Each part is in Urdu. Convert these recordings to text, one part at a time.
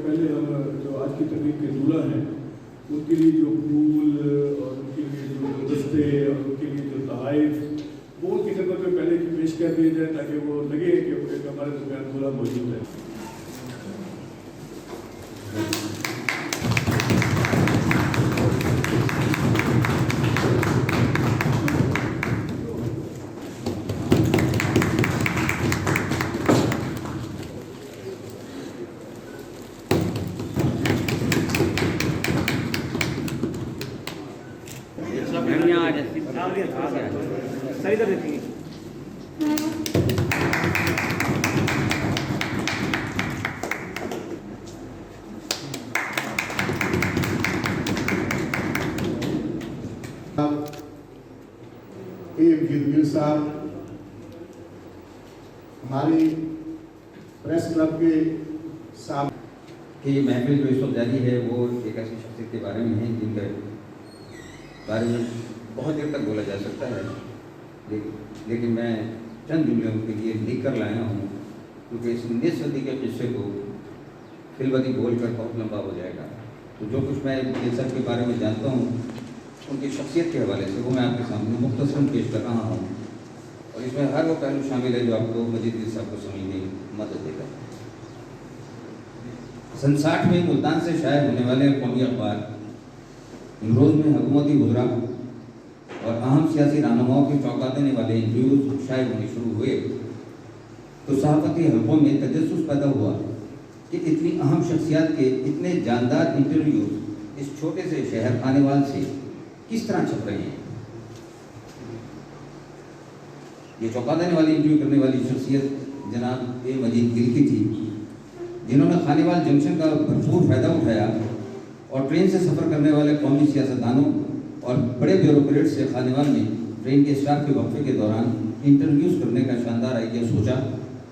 پہلے ہم جو آج کی تقریب کے دولہا ہیں ان کے لیے جو پھول اور ان کے لیے جو گلدستے اور ان کے لیے جو تحائف وہ ان کی خدمت میں پہلے پیش کر دیے جائے تاکہ وہ لگے کہ ایک ہمارے درمیان دولہا موجود ہے. صاحب ہماری پریس کلب کے سامنے کہ یہ محفل جو اس وقت جاری ہے وہ ایک ایسی شخصیت کے بارے میں ہے جن کے بارے میں بہت دیر تک بولا جا سکتا ہے، لیکن میں چند جملے ان کے لیے لکھ کر لایا ہوں کیونکہ اس 19 صدی کے قصے کو فی البدی بول کر بہت لمبا ہو جائے گا. تو جو کچھ میں یہ سب کے بارے میں جانتا ہوں ان کی شخصیت کے حوالے سے وہ میں آپ کے سامنے مختصراً پیش کر رہا ہوں، اور اس میں ہر وہ پہلو شامل ہے جو آپ کو مجید گل صاحب کو سمجھنے میں مدد دے گا. 1960 میں ملتان سے شائع ہونے والے قومی اخبار امروز میں حکومتی وزراء اور اہم سیاسی رہنماؤں کے چونکا دینے والے انٹرویوز شائع ہونے شروع ہوئے تو صحافتی حلقوں میں تجسس پیدا ہوا کہ اتنی اہم شخصیات کے اتنے جاندار انٹرویوز اس چھوٹے سے شہر خانیوال سے کس طرح چھپ رہے ہیں. یہ چونکا دینے والی انٹرویو کرنے والی شخصیت جناب اے مجید گل کی تھی، جنہوں نے خانیوال جنکشن کا بھرپور فائدہ اٹھایا اور ٹرین سے سفر کرنے والے قومی سیاستدانوں اور بڑے بیوروکریٹ سے خانیوال میں ٹرین کے اسٹاف کے وقفے کے دوران انٹرویوز کرنے کا شاندار آئیڈیا سوچا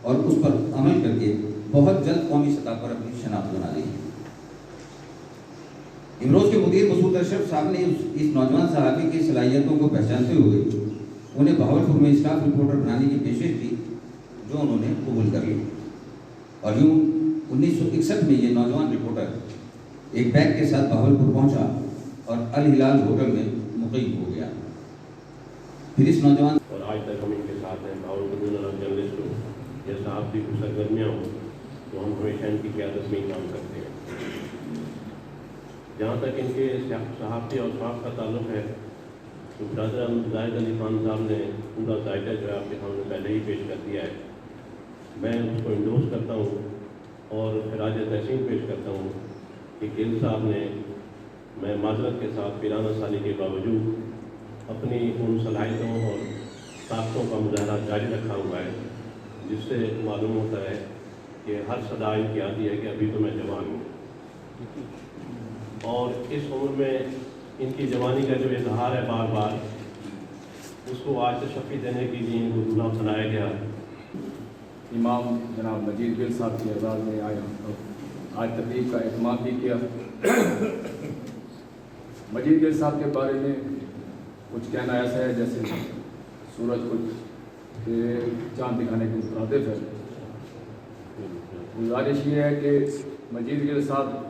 اور اس پر عمل کر کے بہت جلد قومی سطح پر اپنی شناخت بنا لی. امروز کے مدیر مسعود اشرف صاحب نے اس نوجوان صحافی کی صلاحیتوں کو پہچانتے ہوئے انہیں بہاولپور میں اسٹاف رپورٹر بنانے کی پیشکش کی جو انہوں نے قبول کر لی، اور یوں 1961 میں یہ نوجوان رپورٹر ایک بیگ کے ساتھ بہاولپور پہنچا اور الہلال ہوٹل میں مقیم ہو گیا. پھر اس نوجوان اور آج تک ہم ان کے ساتھ ہیں. بہاولپور جرنلسٹ ہو یا صحافتی سرگرمیاں ہوں تو ہم ہمیشہ ان کی قیادت میں ہی کام کرتے ہیں. جہاں تک ان کے صحافتی اور صحاف کا تعلق ہے تو برادر زاہد علی خان صاحب نے پورا ذائقہ جو ہے آپ کے سامنے پہلے ہی پیش کر دیا ہے. میں اس کو انڈورس کرتا ہوں اور خراج تحسین پیش کرتا ہوں کہ گل صاحب نے میں معذرت کے ساتھ 93 سال کے باوجود اپنی ان صلاحیتوں اور طاقتوں کا مظاہرہ جاری رکھا ہوا ہے، جس سے معلوم ہوتا ہے کہ ہر صدا ان کی آتی ہے کہ ابھی تو میں جوان ہوں، اور اس عمر میں ان کی جوانی کا جو اظہار ہے بار بار اس کو آج تشفی دینے کے لیے ان کو دولہا بنایا گیا. امام جناب مجید گل صاحب کی اعزاز میں آج تقریب کا اہتمام بھی کیا. مجید گل صاحب کے بارے میں کچھ کہنا ایسا ہے جیسے سورج کچھ چاند دکھانے کے مترادف ہے. گزارش یہ ہے کہ مجید گل صاحب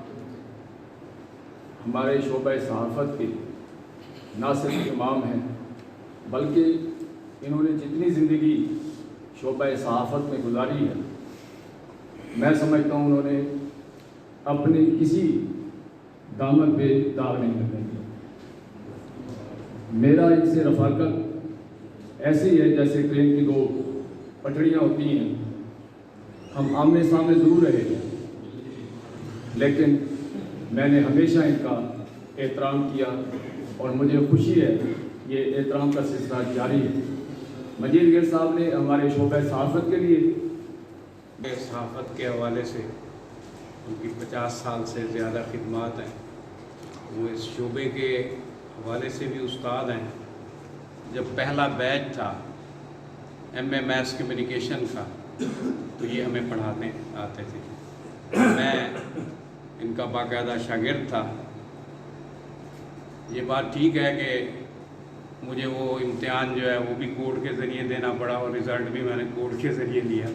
ہمارے شعبہ صحافت کے نہ صرف امام ہیں بلکہ انہوں نے جتنی زندگی شعبہ صحافت میں گزاری ہے میں سمجھتا ہوں انہوں نے اپنے کسی دامن پہ داغ نہیں کرنے دیا. میرا ان سے رفاقت ایسی ہے جیسے ٹرین کی دو پٹڑیاں ہوتی ہیں، ہم آمنے سامنے ضرور رہے ہیں لیکن میں نے ہمیشہ ان کا احترام کیا اور مجھے خوشی ہے یہ احترام کا سلسلہ جاری ہے. مجید گل صاحب نے ہمارے شعبہ صحافت کے لیے صحافت کے حوالے سے ان کی 50 سال سے زیادہ خدمات ہیں. وہ اس شعبے کے حوالے سے بھی استاد ہیں. جب پہلا بیچ تھا ایم اے میس کمیونیکیشن کا تو یہ ہمیں پڑھانے آتے تھے. میں ان کا باقاعدہ شاگرد تھا. یہ بات ٹھیک ہے کہ مجھے وہ امتحان جو ہے وہ بھی کوڈ کے ذریعے دینا پڑا اور رزلٹ بھی میں نے کوڈ کے ذریعے لیا،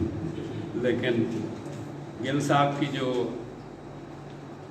لیکن گل صاحب کی جو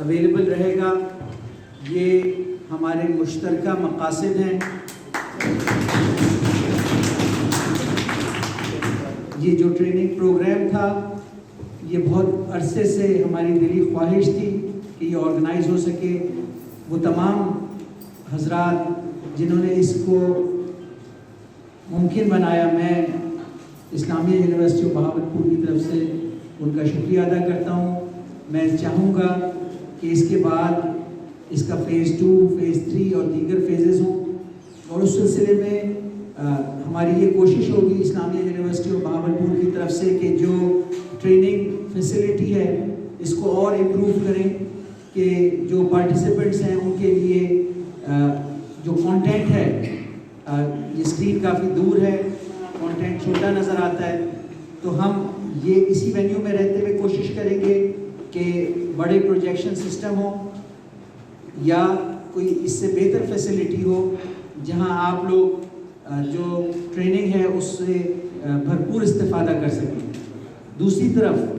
اویلیبل رہے گا. یہ ہمارے مشترکہ مقاصد ہیں. یہ جو ٹریننگ پروگرام تھا یہ بہت عرصے سے ہماری دلی خواہش تھی کہ یہ آرگنائز ہو سکے. وہ تمام حضرات جنہوں نے اس کو ممکن بنایا، میں اسلامیہ یونیورسٹی آف بہاولپور کی طرف سے ان کا شکریہ ادا کرتا ہوں. میں چاہوں گا کہ اس کے بعد اس کا فیز 2، فیز 3 اور دیگر فیزز ہوں، اور اس سلسلے میں ہماری یہ کوشش ہوگی اسلامیہ یونیورسٹی آف بہاولپور کی طرف سے کہ جو ٹریننگ فیسلٹی ہے اس کو اور امپروو کریں، کہ جو پارٹیسپینٹس ہیں ان کے لیے جو کانٹینٹ ہے، یہ اسکرین کافی دور ہے، کانٹینٹ چھوٹا نظر آتا ہے، تو ہم یہ اسی وینیو میں رہتے ہوئے کوشش کریں گے کہ بڑے پروجیکشن سسٹم ہو یا کوئی اس سے بہتر فیسلٹی ہو جہاں آپ لوگ جو ٹریننگ ہے اس سے بھرپور استفادہ کر سکیں. دوسری طرف